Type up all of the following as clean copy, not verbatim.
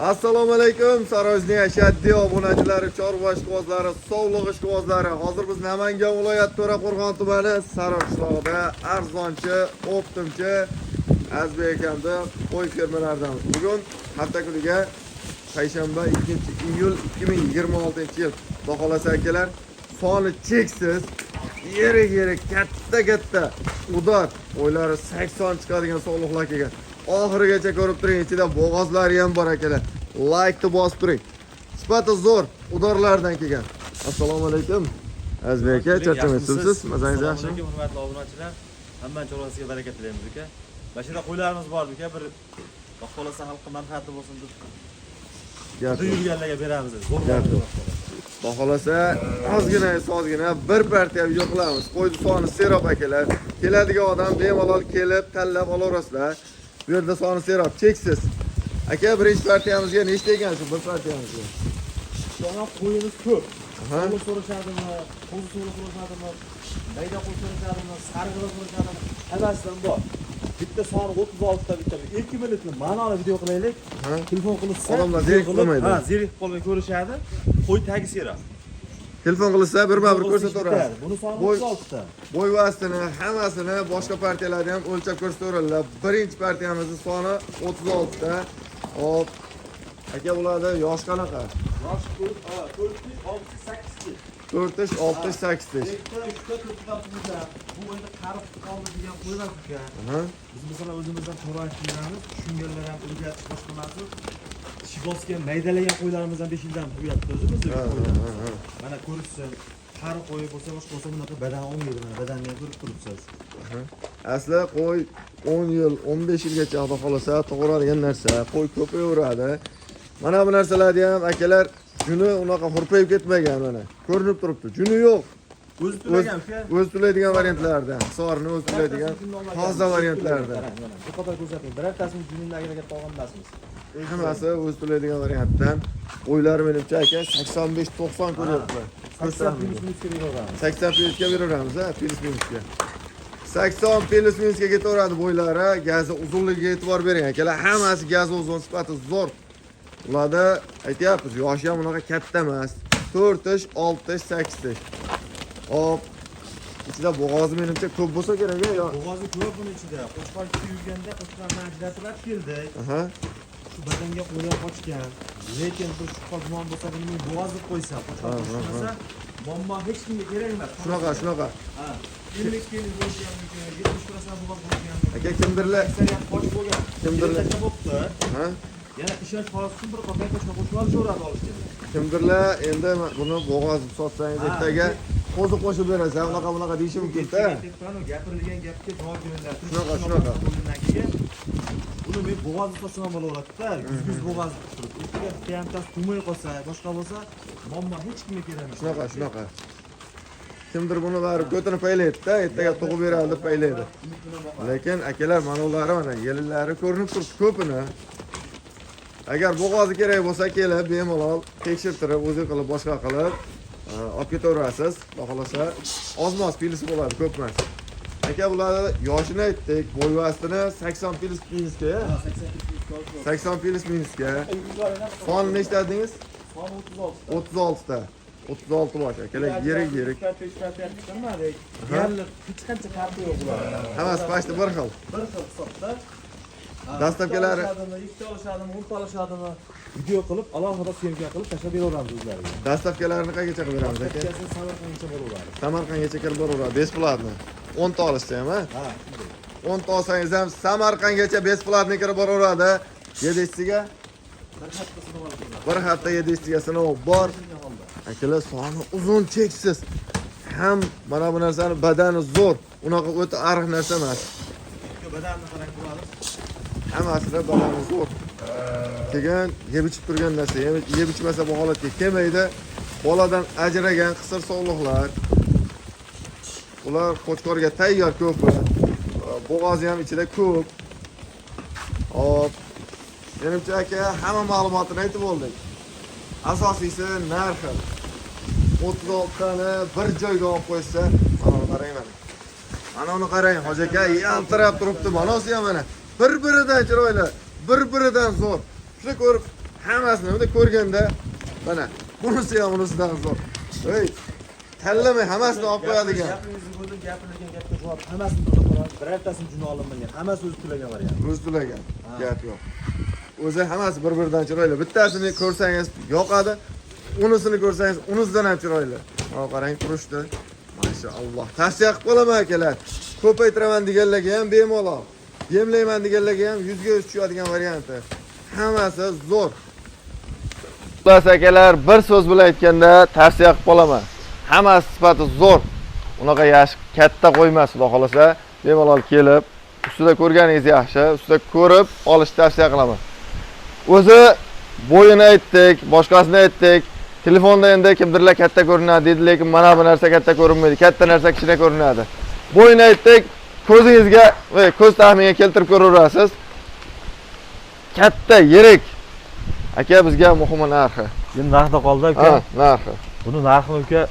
Assalomu alaykum, Sarojning ashaddiy obunachilari, chorva ishqibozlari, sog'liq ishqibozlari. Hozir biz Namangan viloyati To'raqo'rg'on tumani Sariq qishlog'ida arzonchi, optimchi Azbek akamda qo'y fermalaridanmiz. Bugun hafta kuniga payshanba 2-iyul 2026-yil. Xudo xolasa akalar, soni cheksiz, yeri katta udot o'ylari 80 chiqadigan sog'liqlar kelgan. Oxirigacha ko'rib turing, ichida bo'g'ozlari ham bor akalar. Like bosib turing. Sifati zo'r udorlardan kelgan. Assalomu alaykum. Azbek aka, charchamaysiz? Mazangiz yaxshimi? Assalomu alaykum, hurmatli obunachilar. Hamma chorvasiga baraka tilaymiz aka. Mashina qo'ylarimiz bor aka, bir xohlasa xalqqa manfaati bo'lsin deb. Gapni yurganlarga beramiz biz. Xudo xolasa ozgina bir partiya video qilamiz. Qo'y soni serob akalar. Keladigan odam bemalol kelib tanlab olaverasizlar. Bu yerda soni serob, cheksiz. Aka, birinchi partiyamizga nechta ekan shu bir partiyamizga? Shunga qo'yimiz ko'p. Qo'y so'rashadimi, qo'y so'rashadimi, bayda qo'y so'rashadimi, sarg'ilib so'rashadimi, hammasidan bor. Bitta soni 36 ta bitta 2 minutni ma'noli video qilaylik. Telefon qilsa, odamlar zerikib qolmaydi. Ha, zerikib qolmay ko'rishadi. Qo'y tagi serob. Telefon qilsa bir-bir ko'rsataveradi. Buni soni 36 ta. Bo'y vastini, hammasini boshqa partiyalarni ham o'lchab ko'rsataveradilar. Birinchi partiyamizning soni 36 ta. Hop. Aka, bularda yosh qanaqa? Yosh 4-6-8. 4-6-8. Bu endi qarib qoldi degan qo'ylar ekan. Biz masalan o'zimizdan to'g'ri qilamiz, tushunganlar ham o'rgatish boshqa narsa. Shibosga maydalagan qo'ylarimiz ham 5 yildan bo'yatdi o'zimizga. Mana ko'rishsin, qari qo'y bo'lsa, boshqa bo'lsa bunaqa badan olmaydi, mana badanni ko'rib turibsiz. Asli qo'y 10 yil, 15 yilgacha xudo xolasa tug'iradigan narsa, qo'y ko'payaveradi. Mana bu narsalarni ham akalar juni unaqa hurpayib ketmagan mana. Ko'rinib turibdi. Juni yo'q. O'zi tulagan aka. O'zi tulaydigan variantlardan, hisorini o'zi tulaydigan toza variantlardan. Bu qadar ko'rsating. Birortasini juninni agar tog'an emasmiz. Hammasi o'zi tulaydigan variantdan. O'ylar menimcha aka 85-90 ko'ryapti. 80 plyusga beraveramiz, ha, plyus minusga. 80 plyus minusga ketaveradi bo'ylari, gazi uzunligiga e'tibor bering akalar. Hammasi gazi uzun, sifati zo'r. Ularda aytyapmiz, yoshi ham unaqa katta emas. 4-ish, 6-ish, 8-ish. Hop. Ichida bo'g'ozi menimcha ko'p bo'lsa kerak-a, yo. Bo'g'ozi ko'p buni ichida. Qo'chqorga yurganda qo'chqorni ajratib keldik. Shu badanga qo'yib qochgan. Lekin bir shubha gumon bo'lsa, buni bo'g'oz deb qo'ysa, qo'chqor qo'shmasa, muammo hech kimga kerak emas. Shunaqa. Ha. 50 kg bo'lgan, 70% bo'g'oz bo'lgan. Aka, kimdirlar qoch bo'lgan. Kimdirlar bo'pti. Ha? Yana ishonch holati uchun bir qopay qo'shma qo'shib olaveradi olishga. Kimdirlar endi buni bo'g'oz sotsangiz ertaga qo'zi qo'shib berasiz, unaqa deyishi mumkin-da. Gapirilgan gapga javob beringlar. Shunaqa. Buni men bo'g'oz sotsam ham bo'laveradi-da. Yuz bo'g'oz turib. Ertaga bitta hamtasi to'may qolsa, boshqa bo'lsa, muammo hech kimga kerak emas. Shunaqa. Kimdir buni barib ko'tarib paylaydi-da, ertaga tug'ib beradi deb paylaydi. Lekin akalar, mana ular mana yelinlari ko'rinib turibdi ko'pini. Agar bo'g'ozi kerak bo'lsa, kelib bemalol tekshirtirib, o'zi qilib, boshqa qilib olib ketaverasiz. Xudo xolasa oz-moz pilisi bo'ladi, ko'p emas. Aka, bularni yoshini aytdik, bo'y vastini 80 pilis minusga, 80 pilis minusga. Soni nechta dedingiz? Soni 36. 36 ta. 36 bosh akalar, yirik. Deyarli hech qancha farqi yo'q bular. Hammasi pashti bir xil. Bir xil hisobda. Dastavkalari ikkita olishadimi, 10 ta olishadimi? Video qilib, alohida syomka qilib tashlab beraveramiz o'zlariga. dastavkalarini qayergacha qilib beramiz aka? Samarqandgacha bo'laveradi. Samarqandgacha kirib boraveradi, besplatni. 10 ta olishsa ham, ha? Ha. 10 ta olsangiz ham Samarqandgacha besplatni kirib boraveradi. 7-siga bir hafta 7-siga sinov bor. Akalar, soni uzun, cheksiz. Ham mana bu narsani badani zo'r. Unaqa o'ta ariq narsa emas. Badanni qarang bo'ladi. Hammasida badani zo'r. Keyin yeb ichib turgan narsa, yeb ichmasa bu holatga kelmaydi. Boladan ajragan qisir sog'liqlar. Ular qo'chqorga tayyor ko'pi. Bo'g'ozi ham ichida ko'p. Hop. Menimcha aka, hamma ma'lumotni aytib oldik. Asosiysi narxi. 36 tani bir joyga olib qo'ysa, mana qarang mana. Mana uni qarang, hoji aka, yaltirab turibdi. Manasi ham mana bir-biridan chiroyli, bir-biridan zo'r. Shuni ko'rib Hammasini bunda ko'rganda mana bunisi ham unisidan zo'r. Ey, tanlamay hammasini olib qo'yadigan. Gapingizni ko'rdim, gapirilgan gapga javob hammasini to'g'ri qo'yadi. Birortasini juni olinmagan. Hammasi o'zi to'lagan variant. O'zi to'lagan. Gap yo'q. O'zi hammasi bir-biridan chiroyli. Bittasini ko'rsangiz yoqadi, unisini ko'rsangiz unisidan ham chiroyli. Mana qarang turishdi. Mashaalloh. Tavsiya qilib qolaman akalar. Ko'paytiraman deganlarga ham bemalol. Yemlayman deganlarga ham 100 ga 100 tushadigan varianti. Hammasi zo'r. Ustoz akalar, bir so'z bilan aytganda tavsiya qilib qolaman. Hammasi sifati zo'r. Unaqa yaxshi katta qo'ymas, xudo xolasa, bemalol kelib, ustida ko'rganingiz yaxshi, ustida ko'rib olishni tavsiya qilaman. O'zi bo'yini aytdik, boshqasini aytdik. Telefonda endi kimdirlar katta ko'rinadi dedi, lekin mana bu narsa katta ko'rinmaydi. Katta narsa kichkina ko'rinadi. Bo'yini aytdik, ko'zingizga va ko'z taxminiga keltirib ko'raverasiz. Katta, yirik. Aka bizga muhimi narxi. Endi narxda qoldi aka. Ha, narxi. Buni narxini aka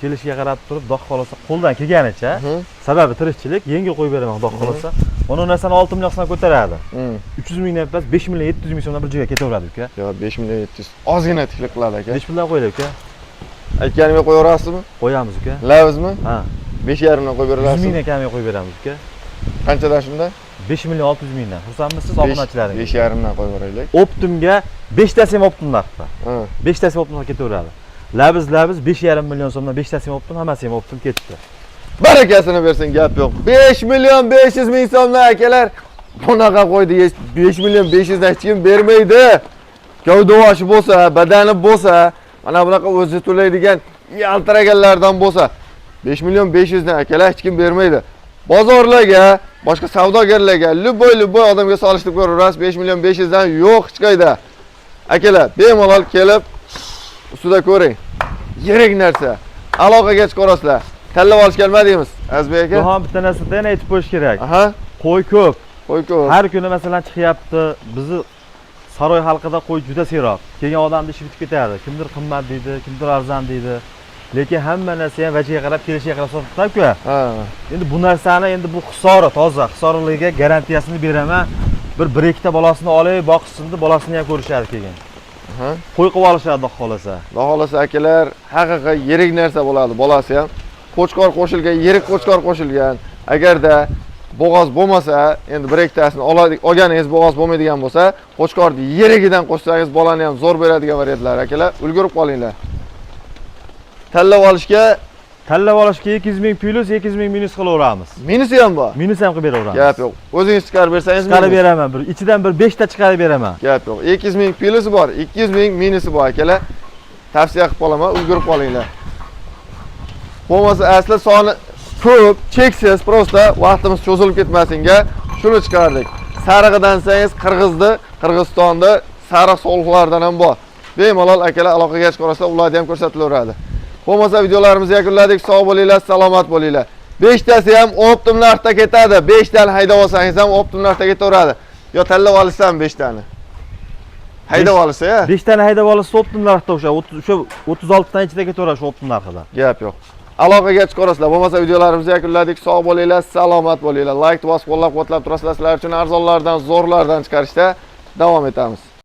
kelishiga qarab turib, doq qolsa qo'ldan kelganicha, sababi tirikchilik, yengil qo'yib beraman doq qolsa. Mana narsani 6 million so'mdan ko'taradi. 300 mingdan emas, 5 million 700 ming so'mdan bir joyga ketaveradi aka. Yo, 5 million 700. Ozgina tiklik qiladi aka. 5 million qo'yaylik aka. Aytganimga qo'yaverasizmi? Qo'yamiz aka. Lavizmi? Ha. 5,5 dan qo'yib 100 berasiz. mingdan kamiga qo'yib beramiz aka. Qanchadan shunda? 5 million 600 mingdan. Xursandmisiz obunachilaringiz? 5,5 dan qo'yib beraylik. Optimga 5 tasi ham optim narxda. 5 tasi optim ketaveradi. Labiz 5,5 million so'mdan 5 tasi ham optim, hammasi ham optim ketdi. Barakasini bersin, gap yo'q. 5 million 500 ming so'mdan akalar. Bunaqa qo'ydi, 5 million 500 dan hech kim bermaydi. Gavdavoshi bo'lsa, badani bo'lsa, mana bunaqa o'zi to'laydigan yaltiraganlardan bo'lsa, 5 million 500 dan akalar hech kim bermaydi. Bozorlarga, boshqa savdogarlarga, luboy odamga solishtirib ko'raverasiz, 5 million 500 dan yo'q hech qayda. Akalar, bemalol kelib ustida ko'ring. Yirik narsa. Aloqaga chiqarasizlar. Tanlab olish kelmadingiz, Azbek aka? Bu ham bitta narsada yana aytib qo'yish kerak. Aha. Qo'y ko'p. Qo'y ko'p. Har kuni masalan chiqyapti. Bizni saroy xalqida qo'y juda seroq. Kelgan odamni ishi bitib ketadi. Kimdir qimmat deydi, kimdir arzon deydi. Lekin hamma narsa ham vajiga qarab, kelishiga qarab sotib-ku. Ha. Endi bu narsani endi bu xisora, toza, xisorligiga garantiyasini beraman. Bir 1-2 ta bolasini olib, boqishsinda bolasini ham ko'rishadi keyin. Qo'y qilib olishadi xudo xolasa. Xudo xolasa akalar, haqiqiy yirik narsa bo'ladi, bolasi ham. Qo'chqor qo'shilgan, yirik qo'chqor qo'shilgan. Agarda bo'g'oz bo'lmasa, endi 1-2 tasini olganingiz bo'g'oz bo'lmaydigan bo'lsa, qo'chqorni yirigidan qo'shsangiz bolani ham zo'r beradigan variantlar akalar, ulgurib qolinglar. Tanlab olishga 200 ming plus 200 ming minus qilaveramiz. Minusi ham bor. Minus ham qilib beraveramiz. Gap yo'q. O'zingiz chiqarib bersangiz chiqarib beraman. Ichidan bir 5 ta chiqarib beraman. Gap yo'q. 200 ming plusi bor, 200 ming minusi bor akalar. Tavsiya qilib qolaman, ulgurib qolinglar. Bo'lmasa asli soni ko'p, cheksiz, prosta vaqtimiz cho'zilib ketmasinga shuni chiqardik. Sarig'idan sangiz Qirg'izda, Qirg'izistonda sariq so'lxlardan ham bor. Bemalol akalar aloqaga chiqarsa, ularni ham ko'rsatilaveradi. Bo'lmasa videolarimizni yakunladik. Sog' bo'linglar, salomat bo'linglar. 5 tasi ham optim narxda ketadi. 5 tani haydab olsangiz ham optim narxda ketaveradi. Yo tanlab olsam 5 tani. Haydab olsa-ya. 5 tani haydab olsa optim narxda o'sha 36 dan ichida ketaveradi shu optim narxida. Gap yo'q. Aloqaga chiqarasizlar. Bo'lmasa videolarimizni yakunladik. Sog' bo'linglar, salomat bo'linglar. Like bosib, qo'llab-quvvatlab turasizlar. Sizlar uchun arzonlardan, zo'rlardan chiqarishda davom etamiz.